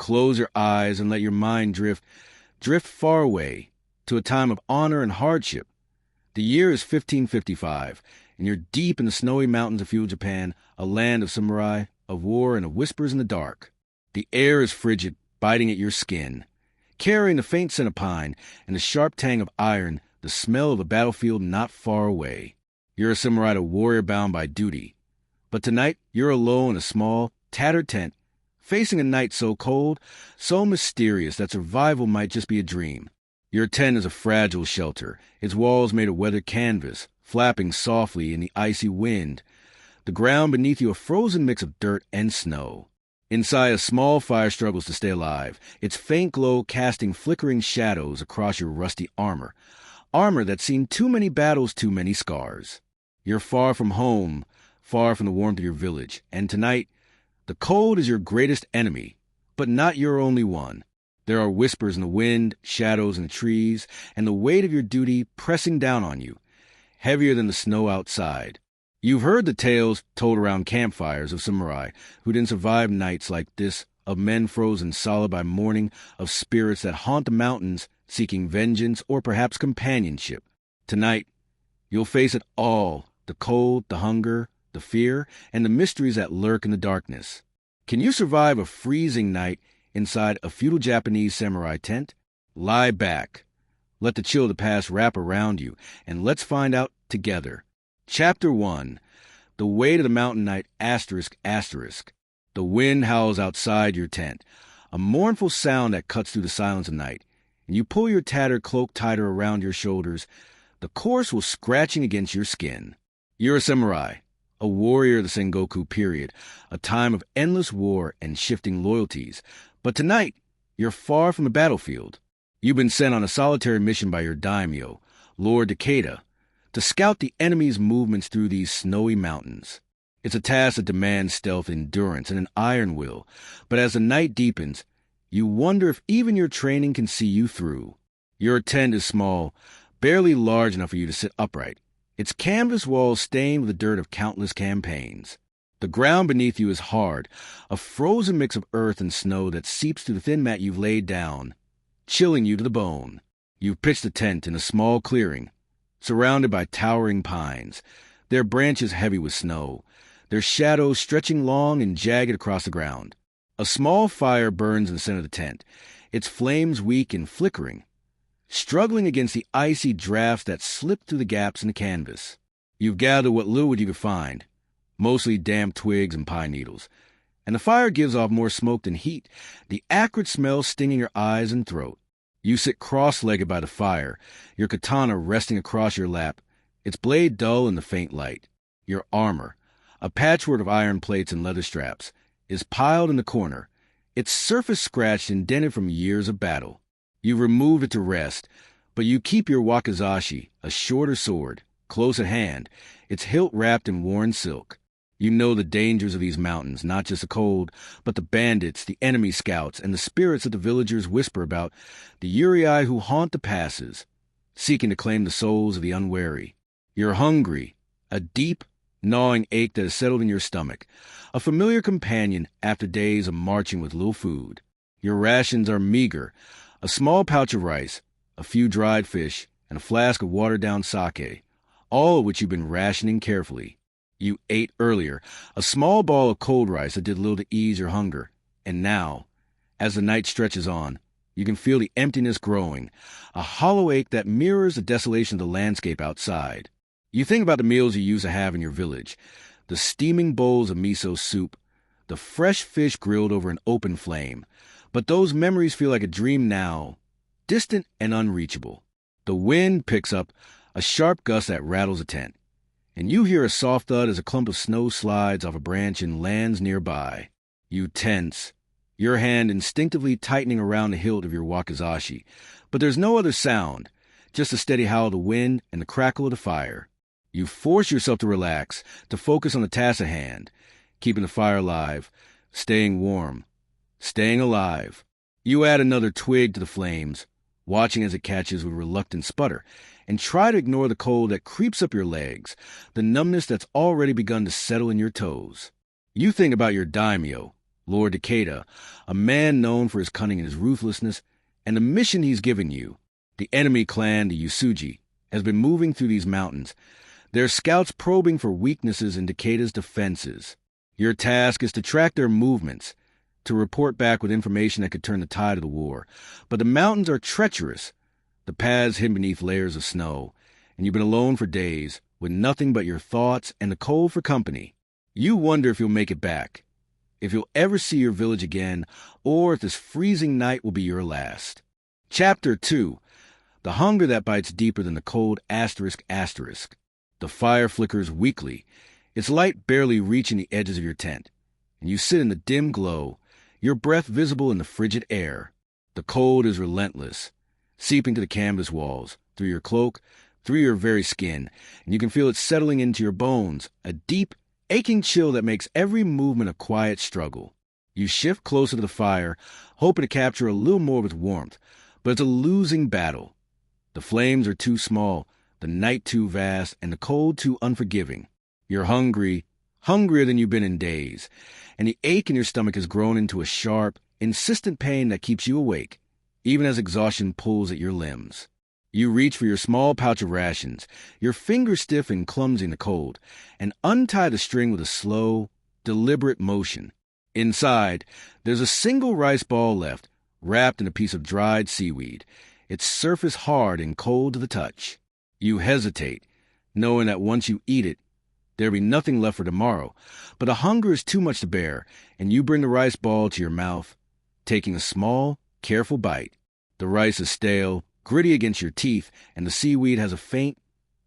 Close your eyes and let your mind drift far away to a time of honor and hardship. The year is 1555, and you're deep in the snowy mountains of Feudal Japan, a land of samurai, of war, and of whispers in the dark. The air is frigid, biting at your skin, carrying the faint scent of pine and the sharp tang of iron, the smell of a battlefield not far away. You're a samurai, a warrior bound by duty. But tonight, you're alone in a small, tattered tent, facing a night so cold, so mysterious that survival might just be a dream. Your tent is a fragile shelter, its walls made of weathered canvas, flapping softly in the icy wind. The ground beneath you a frozen mix of dirt and snow. Inside, a small fire struggles to stay alive, its faint glow casting flickering shadows across your rusty armor that's seen too many battles, too many scars. You're far from home, far from the warmth of your village, and tonight, the cold is your greatest enemy, but not your only one. There are whispers in the wind, shadows in the trees, and the weight of your duty pressing down on you, heavier than the snow outside. You've heard the tales told around campfires of samurai who didn't survive nights like this, of men frozen solid by morning, of spirits that haunt the mountains seeking vengeance or perhaps companionship. Tonight, you'll face it all, the cold, the hunger, the fear, and the mysteries that lurk in the darkness. Can you survive a freezing night inside a feudal Japanese samurai tent? Lie back. Let the chill of the past wrap around you, and let's find out together. Chapter 1. The Weight of the Mountain Night ****. The wind howls outside your tent, a mournful sound that cuts through the silence of night, and you pull your tattered cloak tighter around your shoulders, the coarse will scratching against your skin. You're a samurai, a warrior of the Sengoku period, a time of endless war and shifting loyalties. But tonight, you're far from the battlefield. You've been sent on a solitary mission by your daimyo, Lord Takeda, to scout the enemy's movements through these snowy mountains. It's a task that demands stealth, endurance, and an iron will, but as the night deepens, you wonder if even your training can see you through. Your tent is small, barely large enough for you to sit upright, its canvas walls stained with the dirt of countless campaigns. The ground beneath you is hard, a frozen mix of earth and snow that seeps through the thin mat you've laid down, chilling you to the bone. You've pitched the tent in a small clearing, surrounded by towering pines, their branches heavy with snow, their shadows stretching long and jagged across the ground. A small fire burns in the center of the tent, its flames weak and flickering, struggling against the icy drafts that slip through the gaps in the canvas. You've gathered what little wood you could find, mostly damp twigs and pine needles, and the fire gives off more smoke than heat, the acrid smell stinging your eyes and throat. You sit cross-legged by the fire, your katana resting across your lap, its blade dull in the faint light. Your armor, a patchwork of iron plates and leather straps, is piled in the corner, its surface scratched and dented from years of battle. You've removed it to rest, but you keep your wakizashi, a shorter sword, close at hand, its hilt wrapped in worn silk. You know the dangers of these mountains, not just the cold, but the bandits, the enemy scouts, and the spirits that the villagers whisper about, the Yurei who haunt the passes, seeking to claim the souls of the unwary. You're hungry, a deep, gnawing ache that has settled in your stomach, a familiar companion after days of marching with little food. Your rations are meager, a small pouch of rice, a few dried fish, and a flask of watered-down sake, all of which you've been rationing carefully. You ate earlier, a small ball of cold rice that did little to ease your hunger, and now, as the night stretches on, you can feel the emptiness growing, a hollow ache that mirrors the desolation of the landscape outside. You think about the meals you used to have in your village, the steaming bowls of miso soup, the fresh fish grilled over an open flame, but those memories feel like a dream now, distant and unreachable. The wind picks up, a sharp gust that rattles a tent, and you hear a soft thud as a clump of snow slides off a branch and lands nearby. You tense, your hand instinctively tightening around the hilt of your wakizashi, but there's no other sound, just the steady howl of the wind and the crackle of the fire. You force yourself to relax, to focus on the task at hand, keeping the fire alive, staying warm, staying alive. You add another twig to the flames, watching as it catches with a reluctant sputter, and try to ignore the cold that creeps up your legs, the numbness that's already begun to settle in your toes. You think about your daimyo, Lord Takeda, a man known for his cunning and his ruthlessness, and the mission he's given you. The enemy clan, the Yusuji, has been moving through these mountains, their scouts probing for weaknesses in Takeda's defenses. Your task is to track their movements, to report back with information that could turn the tide of the war. But the mountains are treacherous, the paths hidden beneath layers of snow, and you've been alone for days, with nothing but your thoughts and the cold for company. You wonder if you'll make it back, if you'll ever see your village again, or if this freezing night will be your last. Chapter 2. The hunger that bites deeper than the cold asterisk. The fire flickers weakly, its light barely reaching the edges of your tent, and you sit in the dim glow, your breath visible in the frigid air. The cold is relentless, seeping to the canvas walls, through your cloak, through your very skin, and you can feel it settling into your bones, a deep, aching chill that makes every movement a quiet struggle. You shift closer to the fire, hoping to capture a little more with warmth, but it's a losing battle. The flames are too small, the night too vast, and the cold too unforgiving. You're hungry, hungrier than you've been in days, and the ache in your stomach has grown into a sharp, insistent pain that keeps you awake, even as exhaustion pulls at your limbs. You reach for your small pouch of rations, your fingers stiff and clumsy in the cold, and untie the string with a slow, deliberate motion. Inside, there's a single rice ball left, wrapped in a piece of dried seaweed, its surface hard and cold to the touch. You hesitate, knowing that once you eat it, there'll be nothing left for tomorrow, but the hunger is too much to bear, and you bring the rice ball to your mouth, taking a small, careful bite. The rice is stale, gritty against your teeth, and the seaweed has a faint,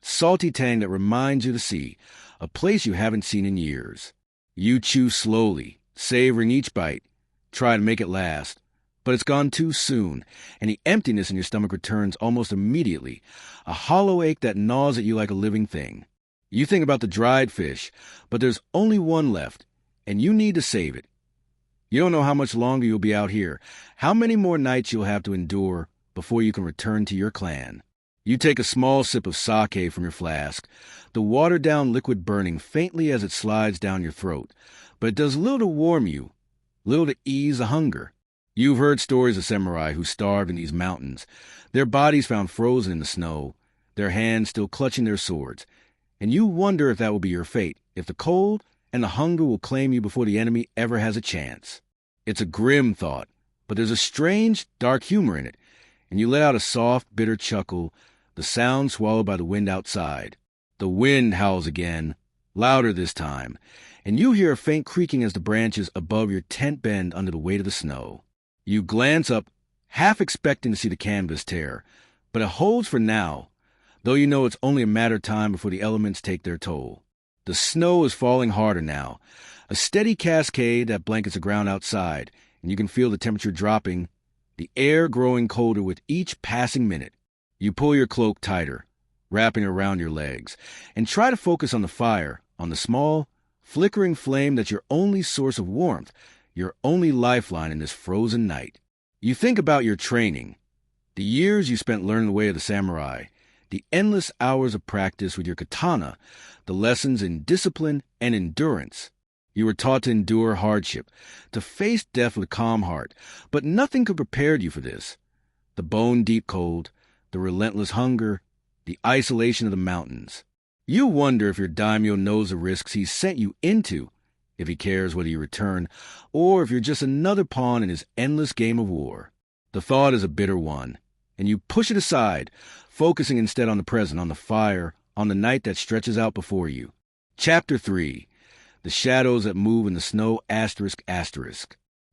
salty tang that reminds you of the sea, a place you haven't seen in years. You chew slowly, savoring each bite, try to make it last, but it's gone too soon, and the emptiness in your stomach returns almost immediately, a hollow ache that gnaws at you like a living thing. You think about the dried fish, but there's only one left, and you need to save it. You don't know how much longer you'll be out here, how many more nights you'll have to endure before you can return to your clan. You take a small sip of sake from your flask, the watered-down liquid burning faintly as it slides down your throat, but it does little to warm you, little to ease the hunger. You've heard stories of samurai who starved in these mountains, their bodies found frozen in the snow, their hands still clutching their swords, and you wonder if that will be your fate, if the cold and the hunger will claim you before the enemy ever has a chance. It's a grim thought, but there's a strange, dark humor in it, and you let out a soft, bitter chuckle, the sound swallowed by the wind outside. The wind howls again, louder this time, and you hear a faint creaking as the branches above your tent bend under the weight of the snow. You glance up, half expecting to see the canvas tear, but it holds for now, though you know it's only a matter of time before the elements take their toll. The snow is falling harder now, a steady cascade that blankets the ground outside, and you can feel the temperature dropping, the air growing colder with each passing minute. You pull your cloak tighter, wrapping it around your legs, and try to focus on the fire, on the small, flickering flame that's your only source of warmth, your only lifeline in this frozen night. You think about your training, the years you spent learning the way of the samurai, the endless hours of practice with your katana, the lessons in discipline and endurance. You were taught to endure hardship, to face death with a calm heart, but nothing could prepare you for this. The bone-deep cold, the relentless hunger, the isolation of the mountains. You wonder if your daimyo knows the risks he's sent you into, if he cares whether you return, or if you're just another pawn in his endless game of war. The thought is a bitter one, and you push it aside, focusing instead on the present, on the fire, on the night that stretches out before you. Chapter 3. The shadows that move in the snow asterisk.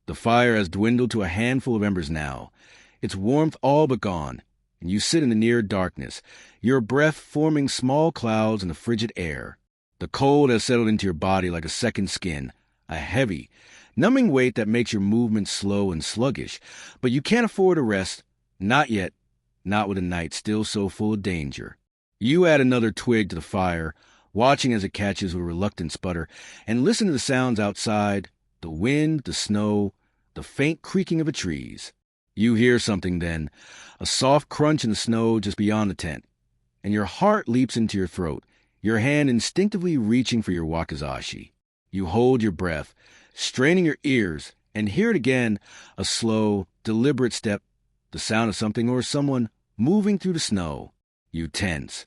The fire has dwindled to a handful of embers now, its warmth all but gone, and you sit in the near darkness, your breath forming small clouds in the frigid air. The cold has settled into your body like a second skin, a heavy, numbing weight that makes your movements slow and sluggish, but you can't afford a rest, not yet, not with a night still so full of danger. You add another twig to the fire, watching as it catches with a reluctant sputter, and listen to the sounds outside, the wind, the snow, the faint creaking of the trees. You hear something then, a soft crunch in the snow just beyond the tent, and your heart leaps into your throat, your hand instinctively reaching for your wakizashi. You hold your breath, straining your ears, And hear it again, a slow, deliberate step, the sound of something or someone moving through the snow. You tense,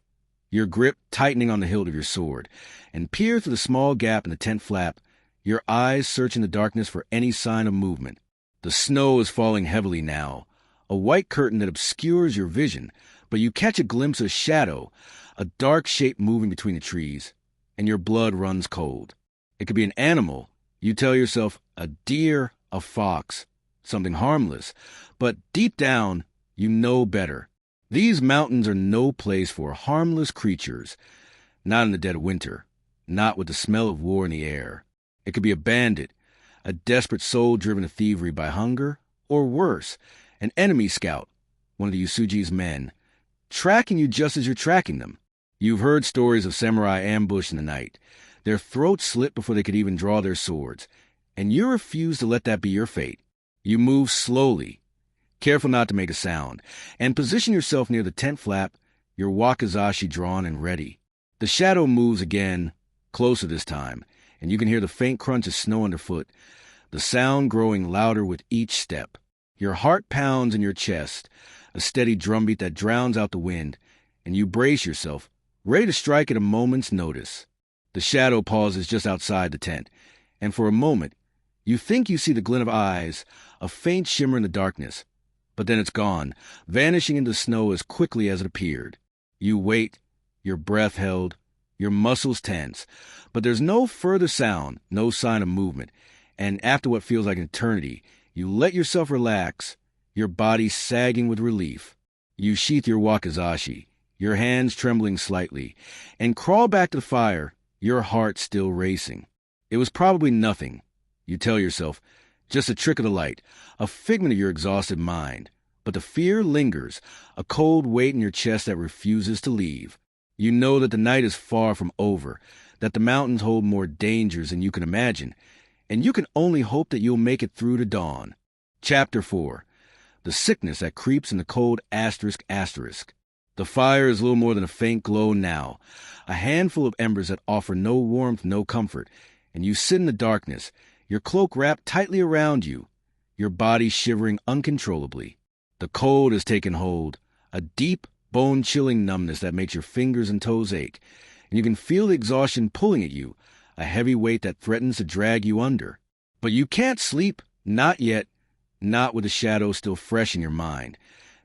your grip tightening on the hilt of your sword, and peer through the small gap in the tent flap, your eyes searching the darkness for any sign of movement. The snow is falling heavily now, a white curtain that obscures your vision, but you catch a glimpse of shadow, a dark shape moving between the trees, and your blood runs cold. It could be an animal. You tell yourself a deer, a fox, something harmless, but deep down, you know better. These mountains are no place for harmless creatures, not in the dead of winter, not with the smell of war in the air. It could be a bandit, a desperate soul driven to thievery by hunger, or worse, an enemy scout, one of the Usuji's men, tracking you just as you're tracking them. You've heard stories of samurai ambushed in the night, their throats slit before they could even draw their swords, and you refuse to let that be your fate. You move slowly, careful not to make a sound, and position yourself near the tent flap, your wakizashi drawn and ready. The shadow moves again, closer this time, and you can hear the faint crunch of snow underfoot, the sound growing louder with each step. Your heart pounds in your chest, a steady drumbeat that drowns out the wind, and you brace yourself, ready to strike at a moment's notice. The shadow pauses just outside the tent, and for a moment, you think you see the glint of eyes, a faint shimmer in the darkness, but then it's gone, vanishing into the snow as quickly as it appeared. You wait, your breath held, your muscles tense, but there's no further sound, no sign of movement, and after what feels like an eternity, you let yourself relax, your body sagging with relief. You sheath your wakizashi, your hands trembling slightly, and crawl back to the fire, your heart still racing. It was probably nothing, you tell yourself, just a trick of the light, a figment of your exhausted mind. But the fear lingers, a cold weight in your chest that refuses to leave. You know that the night is far from over, that the mountains hold more dangers than you can imagine, and you can only hope that you'll make it through to dawn. Chapter 4. The sickness that creeps in the cold asterisk. The fire is little more than a faint glow now, a handful of embers that offer no warmth, no comfort, and you sit in the darkness, your cloak wrapped tightly around you, your body shivering uncontrollably. The cold has taken hold, a deep, bone-chilling numbness that makes your fingers and toes ache, and you can feel the exhaustion pulling at you, a heavy weight that threatens to drag you under. But you can't sleep, not yet, not with the shadow still fresh in your mind,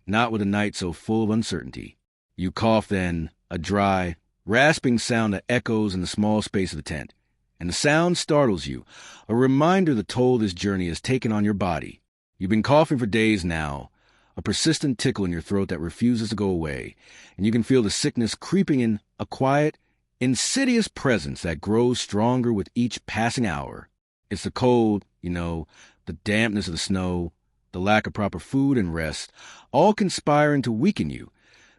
not with a night so full of uncertainty. You cough then, a dry, rasping sound that echoes in the small space of the tent, and the sound startles you, a reminder of the toll this journey has taken on your body. You've been coughing for days now, a persistent tickle in your throat that refuses to go away, and you can feel the sickness creeping in, a quiet, insidious presence that grows stronger with each passing hour. It's the cold, the dampness of the snow, the lack of proper food and rest, all conspiring to weaken you,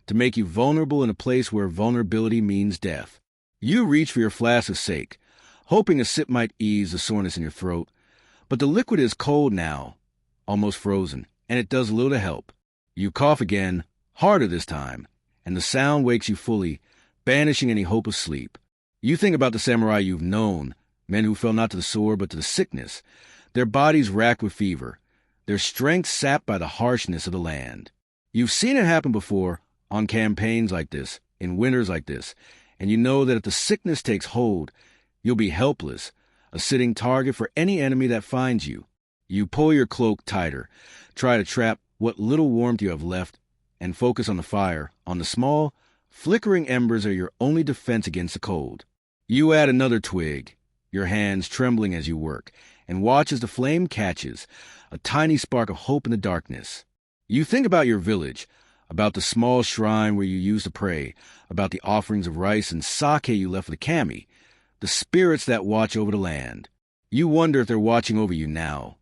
to make you vulnerable in a place where vulnerability means death. You reach for your flask of sake, hoping a sip might ease the soreness in your throat, but the liquid is cold now, almost frozen, and it does little to help. You cough again, harder this time, and the sound wakes you fully, banishing any hope of sleep. You think about the samurai you've known, men who fell not to the sword but to the sickness, their bodies racked with fever, their strength sapped by the harshness of the land. You've seen it happen before, on campaigns like this, in winters like this, and you know that if the sickness takes hold, you'll be helpless, a sitting target for any enemy that finds you. You pull your cloak tighter, try to trap what little warmth you have left, and focus on the fire, on the small, flickering embers are your only defense against the cold. You add another twig, your hands trembling as you work, and watch as the flame catches, a tiny spark of hope in the darkness. You think about your village, about the small shrine where you used to pray, about the offerings of rice and sake you left for the kami, the spirits that watch over the land. You wonder if they're watching over you now,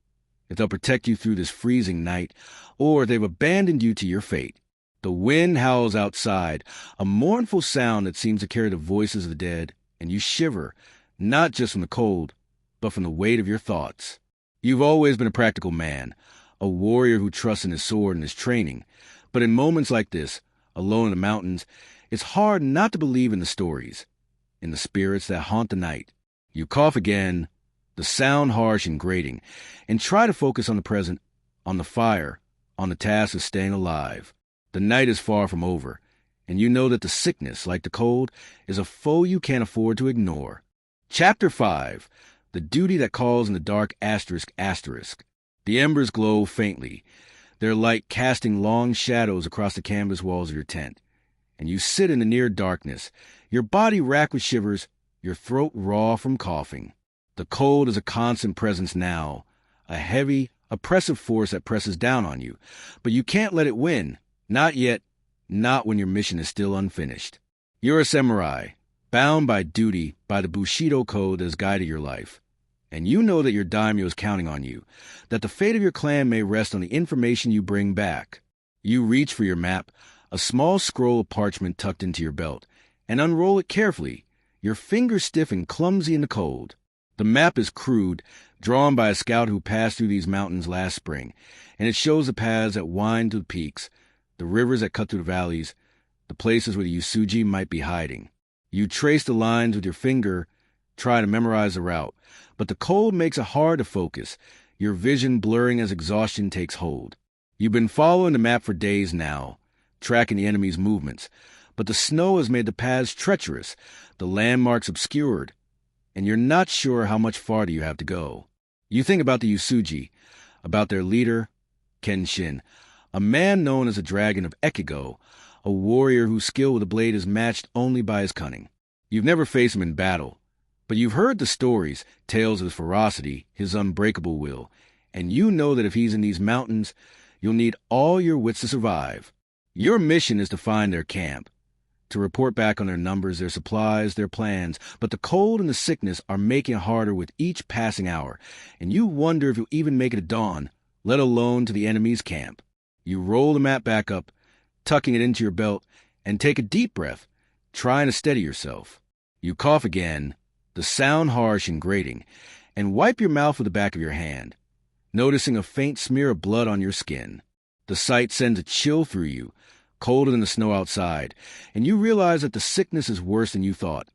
if they'll protect you through this freezing night, or if they've abandoned you to your fate. The wind howls outside, a mournful sound that seems to carry the voices of the dead, and you shiver, not just from the cold, but from the weight of your thoughts. You've always been a practical man, a warrior who trusts in his sword and his training, but in moments like this, alone in the mountains, it's hard not to believe in the stories, in the spirits that haunt the night. You cough again, the sound harsh and grating, and try to focus on the present, on the fire, on the task of staying alive. The night is far from over, and you know that the sickness, like the cold, is a foe you can't afford to ignore. Chapter 5. The Duty That Calls in the Dark ****. The embers glow faintly, their light casting long shadows across the canvas walls of your tent. And you sit in the near darkness, your body racked with shivers, your throat raw from coughing. The cold is a constant presence now, a heavy, oppressive force that presses down on you. But you can't let it win. Not yet, not when your mission is still unfinished. You're a samurai, bound by duty, by the Bushido code that has guided your life. And you know that your daimyo is counting on you, that the fate of your clan may rest on the information you bring back. You reach for your map, a small scroll of parchment tucked into your belt, and unroll it carefully, your fingers stiff and clumsy in the cold. The map is crude, drawn by a scout who passed through these mountains last spring, and it shows the paths that wind to the peaks, the rivers that cut through the valleys, the places where the Yusuji might be hiding. You trace the lines with your finger, try to memorize the route, but the cold makes it hard to focus, your vision blurring as exhaustion takes hold. You've been following the map for days now, tracking the enemy's movements, but the snow has made the paths treacherous, the landmarks obscured, and you're not sure how much farther you have to go. You think about the Yusuji, about their leader, Kenshin, a man known as the Dragon of Ekigo, a warrior whose skill with a blade is matched only by his cunning. You've never faced him in battle, but you've heard the stories, tales of his ferocity, his unbreakable will, and you know that if he's in these mountains, you'll need all your wits to survive. Your mission is to find their camp, to report back on their numbers, their supplies, their plans, but the cold and the sickness are making it harder with each passing hour, and you wonder if you'll even make it to dawn, let alone to the enemy's camp. You roll the map back up, tucking it into your belt, and take a deep breath, trying to steady yourself. You cough again, the sound harsh and grating, and wipe your mouth with the back of your hand, noticing a faint smear of blood on your skin. The sight sends a chill through you, colder than the snow outside, and you realize that the sickness is worse than you thought,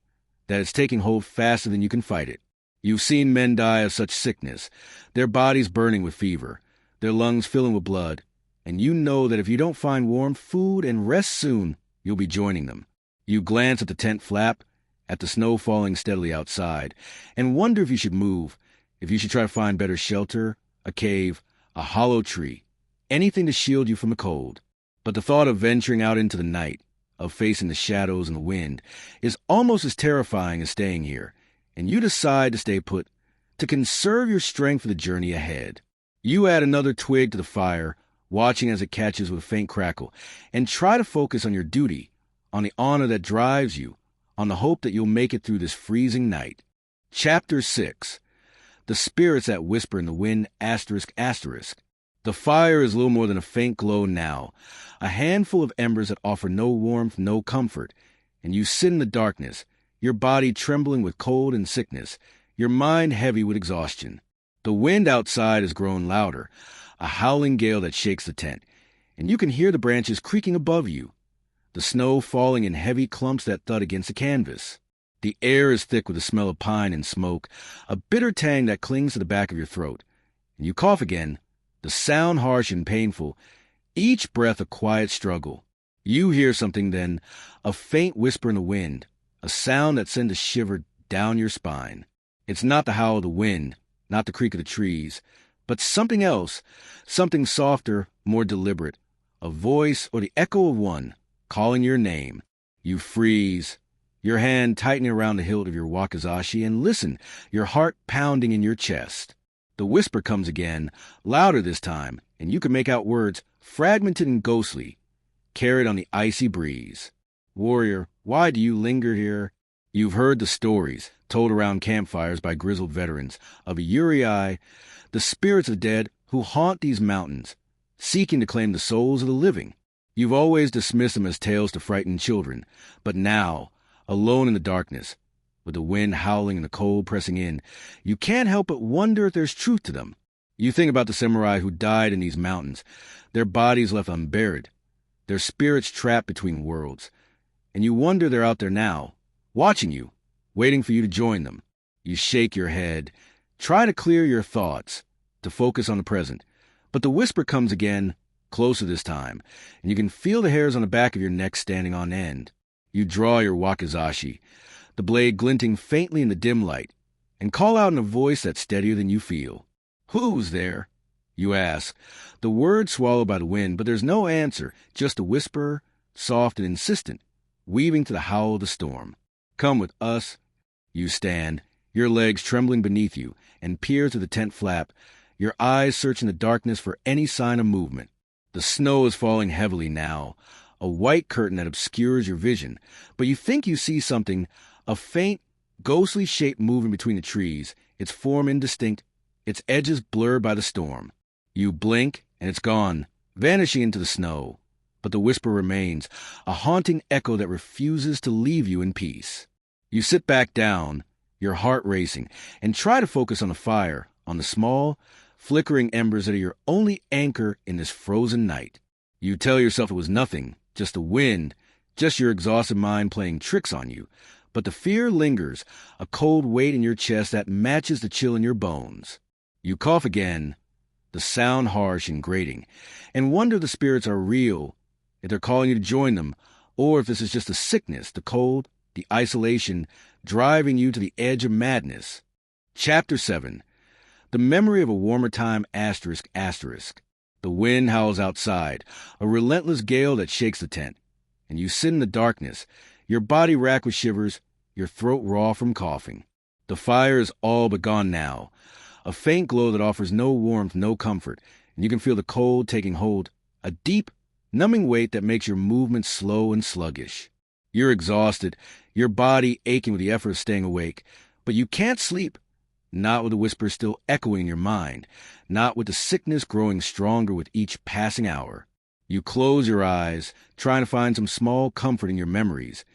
that it's taking hold faster than you can fight it. You've seen men die of such sickness, their bodies burning with fever, their lungs filling with blood, and you know that if you don't find warm food and rest soon, you'll be joining them. You glance at the tent flap, at the snow falling steadily outside, and wonder if you should move, if you should try to find better shelter, a cave, a hollow tree, anything to shield you from the cold. But the thought of venturing out into the night, of facing the shadows and the wind, is almost as terrifying as staying here, and you decide to stay put, to conserve your strength for the journey ahead. You add another twig to the fire, watching as it catches with a faint crackle, and try to focus on your duty, on the honor that drives you, on the hope that you'll make it through this freezing night. Chapter 6. The Spirits That Whisper in the Wind ****. The fire is little more than a faint glow now, a handful of embers that offer no warmth, no comfort, and you sit in the darkness, your body trembling with cold and sickness, your mind heavy with exhaustion. The wind outside has grown louder, a howling gale that shakes the tent, and you can hear the branches creaking above you, the snow falling in heavy clumps that thud against the canvas. The air is thick with the smell of pine and smoke, a bitter tang that clings to the back of your throat, and you cough again, the sound harsh and painful, each breath a quiet struggle. You hear something then, a faint whisper in the wind, a sound that sends a shiver down your spine. It's not the howl of the wind, not the creak of the trees, but something else, something softer, more deliberate, a voice or the echo of one, calling your name. You freeze, your hand tightening around the hilt of your wakizashi, and listen, your heart pounding in your chest. The whisper comes again, louder this time, and you can make out words, fragmented and ghostly, carried on the icy breeze. Warrior, why do you linger here? You've heard the stories, told around campfires by grizzled veterans, of Yurei, the spirits of dead who haunt these mountains, seeking to claim the souls of the living. You've always dismissed them as tales to frighten children, but now, alone in the darkness, with the wind howling and the cold pressing in, you can't help but wonder if there's truth to them. You think about the samurai who died in these mountains, their bodies left unburied, their spirits trapped between worlds, and you wonder they're out there now, watching you, waiting for you to join them. You shake your head, Try to clear your thoughts, to focus on the present. But the whisper comes again, closer this time, and you can feel the hairs on the back of your neck standing on end. You draw your wakizashi, the blade glinting faintly in the dim light, and call out in a voice that's steadier than you feel. "Who's there?" you ask. The words swallowed by the wind, but there's no answer, just a whisper, soft and insistent, weaving to the howl of the storm. "Come with us." You stand, your legs trembling beneath you, and peer through the tent flap, your eyes searching the darkness for any sign of movement. The snow is falling heavily now, a white curtain that obscures your vision, but you think you see something, a faint, ghostly shape moving between the trees, its form indistinct, its edges blurred by the storm. You blink, and it's gone, vanishing into the snow. But the whisper remains, a haunting echo that refuses to leave you in peace. You sit back down, your heart racing, and try to focus on the fire, on the small, flickering embers that are your only anchor in this frozen night. You tell yourself it was nothing, just the wind, just your exhausted mind playing tricks on you. But the fear lingers, a cold weight in your chest that matches the chill in your bones. You cough again, the sound harsh and grating, and wonder if the spirits are real, if they're calling you to join them, or if this is just the sickness, the cold, the isolation, driving you to the edge of madness. Chapter 7. The memory of a warmer time ****. The wind howls outside, a relentless gale that shakes the tent, and you sit in the darkness, your body racked with shivers, your throat raw from coughing. The fire is all but gone now, a faint glow that offers no warmth, no comfort, and you can feel the cold taking hold, a deep, numbing weight that makes your movements slow and sluggish. You're exhausted, your body aching with the effort of staying awake, but you can't sleep. Not with the whisper still echoing in your mind, not with the sickness growing stronger with each passing hour. You close your eyes, trying to find some small comfort in your memories,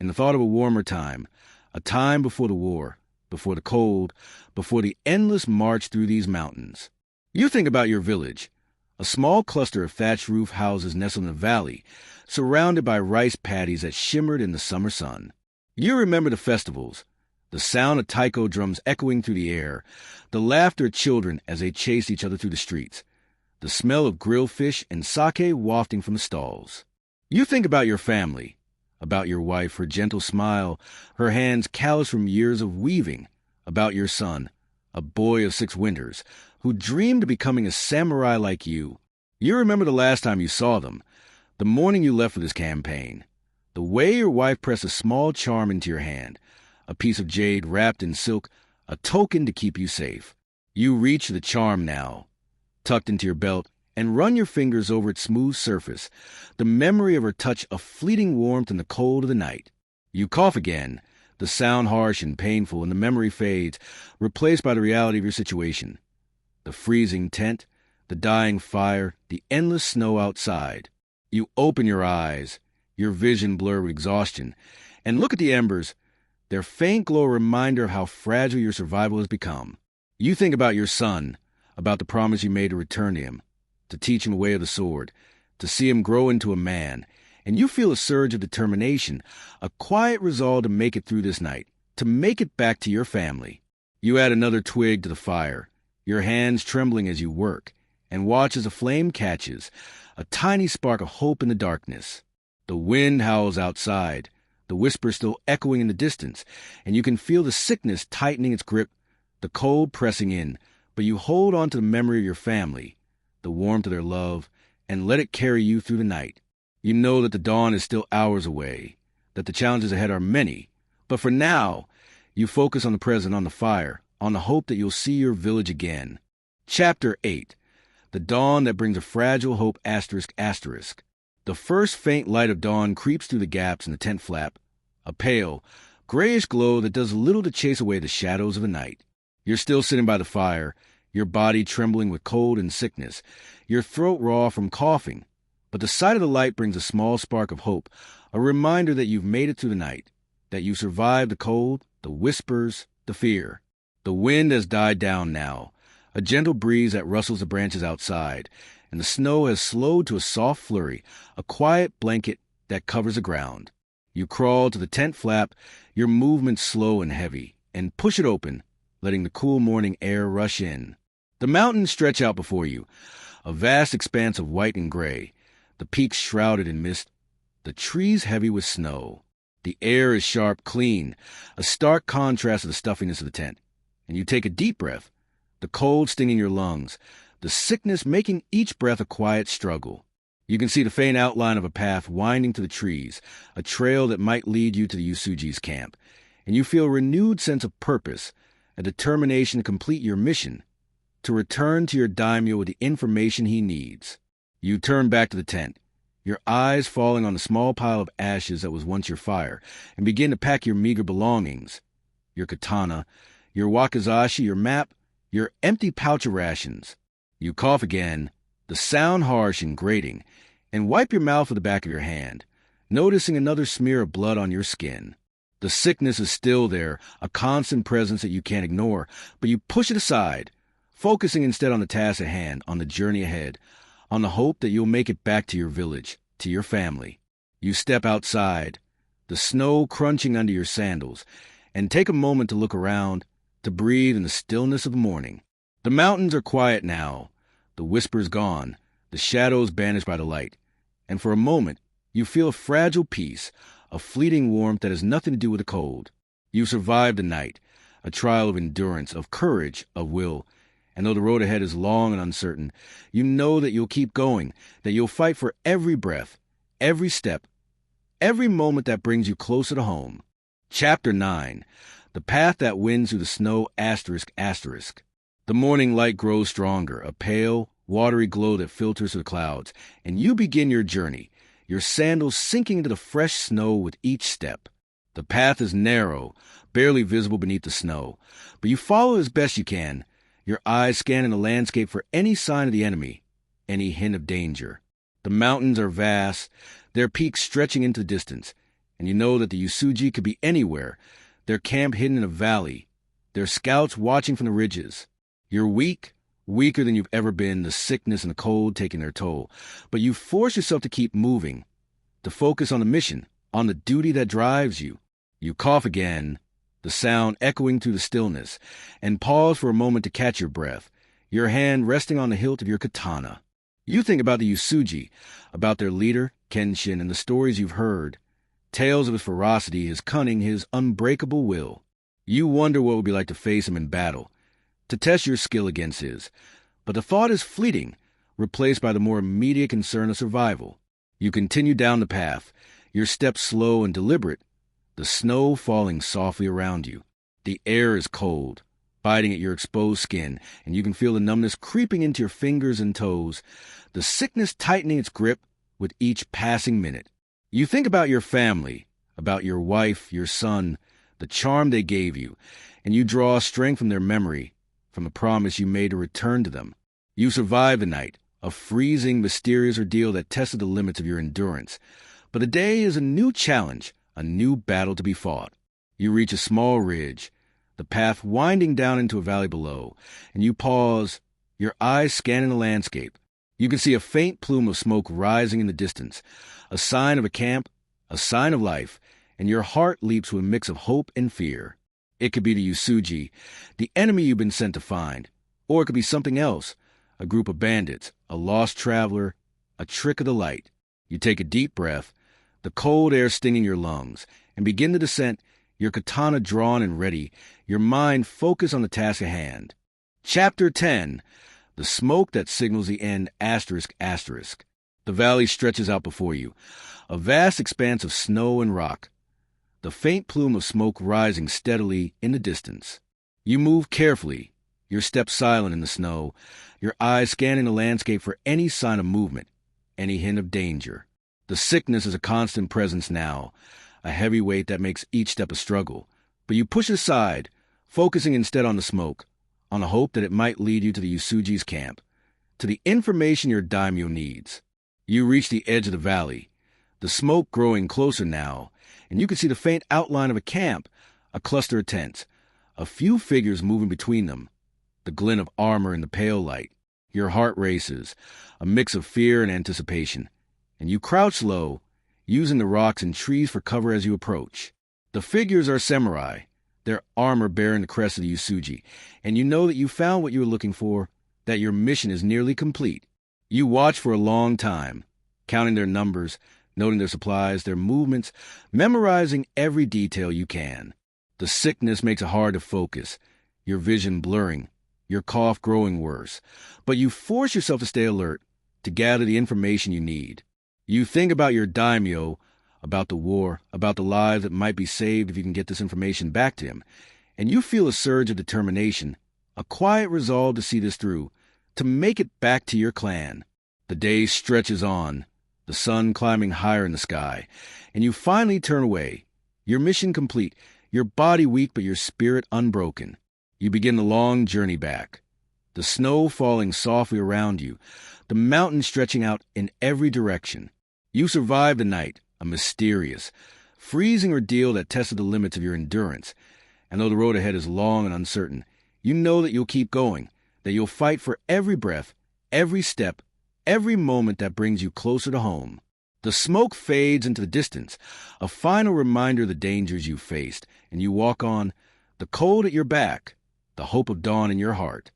in the thought of a warmer time, a time before the war, before the cold, before the endless march through these mountains. You think about your village, a small cluster of thatched roof houses nestled in a valley, surrounded by rice paddies that shimmered in the summer sun. You remember the festivals, the sound of taiko drums echoing through the air, the laughter of children as they chased each other through the streets, the smell of grilled fish and sake wafting from the stalls. You think about your family, about your wife, her gentle smile, her hands calloused from years of weaving, about your son, a boy of 6 winters, who dreamed of becoming a samurai like you. You remember the last time you saw them, the morning you left for this campaign, the way your wife pressed a small charm into your hand, a piece of jade wrapped in silk, a token to keep you safe. You reach the charm now, tucked into your belt, and run your fingers over its smooth surface, the memory of her touch a fleeting warmth in the cold of the night. You cough again, the sound harsh and painful, and the memory fades, replaced by the reality of your situation. The freezing tent, the dying fire, the endless snow outside. You open your eyes, your vision blurred with exhaustion, and look at the embers, their faint glow a reminder of how fragile your survival has become. You think about your son, about the promise you made to return to him, to teach him the way of the sword, to see him grow into a man, and you feel a surge of determination, a quiet resolve to make it through this night, to make it back to your family. You add another twig to the fire, your hands trembling as you work, and watch as a flame catches, a tiny spark of hope in the darkness. The wind howls outside, the whisper still echoing in the distance, and you can feel the sickness tightening its grip, the cold pressing in, but you hold on to the memory of your family, the warmth of their love, and let it carry you through the night. You know that the dawn is still hours away, that the challenges ahead are many, but for now, you focus on the present, on the fire, on the hope that you'll see your village again. Chapter 8. The dawn that brings a fragile hope ****. The first faint light of dawn creeps through the gaps in the tent flap, a pale, grayish glow that does little to chase away the shadows of the night. You're still sitting by the fire, your body trembling with cold and sickness, your throat raw from coughing, but the sight of the light brings a small spark of hope, a reminder that you've made it through the night, that you survived the cold, the whispers, the fear. The wind has died down now, a gentle breeze that rustles the branches outside, and the snow has slowed to a soft flurry, a quiet blanket that covers the ground. You crawl to the tent flap, your movements slow and heavy, and push it open, letting the cool morning air rush in. The mountains stretch out before you, a vast expanse of white and gray, the peaks shrouded in mist, the trees heavy with snow. The air is sharp, clean, a stark contrast to the stuffiness of the tent. And you take a deep breath, the cold stinging your lungs, the sickness making each breath a quiet struggle. You can see the faint outline of a path winding to the trees, a trail that might lead you to the Yusuji's camp, and you feel a renewed sense of purpose, a determination to complete your mission, to return to your daimyo with the information he needs. You turn back to the tent, your eyes falling on the small pile of ashes that was once your fire, and begin to pack your meager belongings, your katana, your wakizashi, your map, your empty pouch of rations. You cough again, the sound harsh and grating, and wipe your mouth with the back of your hand, noticing another smear of blood on your skin. The sickness is still there, a constant presence that you can't ignore, but you push it aside, focusing instead on the task at hand, on the journey ahead, on the hope that you'll make it back to your village, to your family. You step outside, the snow crunching under your sandals, and take a moment to look around, to breathe in the stillness of the morning. The mountains are quiet now, the whispers gone, the shadows banished by the light, and for a moment you feel a fragile peace, a fleeting warmth that has nothing to do with the cold. You survived the night, a trial of endurance, of courage, of will, and though the road ahead is long and uncertain, you know that you'll keep going, that you'll fight for every breath, every step, every moment that brings you closer to home. Chapter 9. The Path That Wins Through the Snow ****. The morning light grows stronger, a pale, watery glow that filters through the clouds, and you begin your journey, your sandals sinking into the fresh snow with each step. The path is narrow, barely visible beneath the snow, but you follow as best you can, your eyes scanning the landscape for any sign of the enemy, any hint of danger. The mountains are vast, their peaks stretching into the distance, and you know that the Yusuji could be anywhere, their camp hidden in a valley, their scouts watching from the ridges. You're weak, weaker than you've ever been, the sickness and the cold taking their toll, but you force yourself to keep moving, to focus on the mission, on the duty that drives you. You cough again, the sound echoing through the stillness, and pause for a moment to catch your breath, your hand resting on the hilt of your katana. You think about the Yusuji, about their leader, Kenshin, and the stories you've heard, tales of his ferocity, his cunning, his unbreakable will. You wonder what it would be like to face him in battle, to test your skill against his, but the thought is fleeting, replaced by the more immediate concern of survival. You continue down the path, your steps slow and deliberate, the snow falling softly around you. The air is cold, biting at your exposed skin, and you can feel the numbness creeping into your fingers and toes, the sickness tightening its grip with each passing minute. You think about your family, about your wife, your son, the charm they gave you, and you draw strength from their memory, from the promise you made to return to them. You survived the night, a freezing, mysterious ordeal that tested the limits of your endurance. But the day is a new challenge, a new battle to be fought. You reach a small ridge, the path winding down into a valley below, and you pause, your eyes scanning the landscape. You can see a faint plume of smoke rising in the distance, a sign of a camp, a sign of life, and your heart leaps with a mix of hope and fear. It could be the Yusuji, the enemy you've been sent to find, or it could be something else, a group of bandits, a lost traveler, a trick of the light. You take a deep breath, the cold air stinging your lungs, and begin the descent, your katana drawn and ready, your mind focused on the task at hand. Chapter 10. The Smoke That Signals the End ****. The valley stretches out before you, a vast expanse of snow and rock, the faint plume of smoke rising steadily in the distance. You move carefully, your steps silent in the snow, your eyes scanning the landscape for any sign of movement, any hint of danger. The sickness is a constant presence now, a heavy weight that makes each step a struggle, but you push it aside, focusing instead on the smoke, on the hope that it might lead you to the Yusuji's camp, to the information your daimyo needs. You reach the edge of the valley, the smoke growing closer now, and you can see the faint outline of a camp, a cluster of tents, a few figures moving between them, the glint of armor in the pale light. Your heart races, a mix of fear and anticipation, and you crouch low, using the rocks and trees for cover as you approach. The figures are samurai, their armor bearing the crest of the Usuji, and you know that you found what you were looking for, that your mission is nearly complete. You watch for a long time, counting their numbers, noting their supplies, their movements, memorizing every detail you can. The sickness makes it hard to focus, your vision blurring, your cough growing worse, but you force yourself to stay alert, to gather the information you need. You think about your daimyo, about the war, about the lives that might be saved if you can get this information back to him, and you feel a surge of determination, a quiet resolve to see this through, to make it back to your clan. The day stretches on, the sun climbing higher in the sky, and you finally turn away, your mission complete, your body weak but your spirit unbroken. You begin the long journey back, the snow falling softly around you, the mountains stretching out in every direction. You survive the night, a mysterious, freezing ordeal that tested the limits of your endurance. And though the road ahead is long and uncertain, you know that you'll keep going, that you'll fight for every breath, every step, every moment that brings you closer to home. The smoke fades into the distance, a final reminder of the dangers you faced, and you walk on, the cold at your back, the hope of dawn in your heart.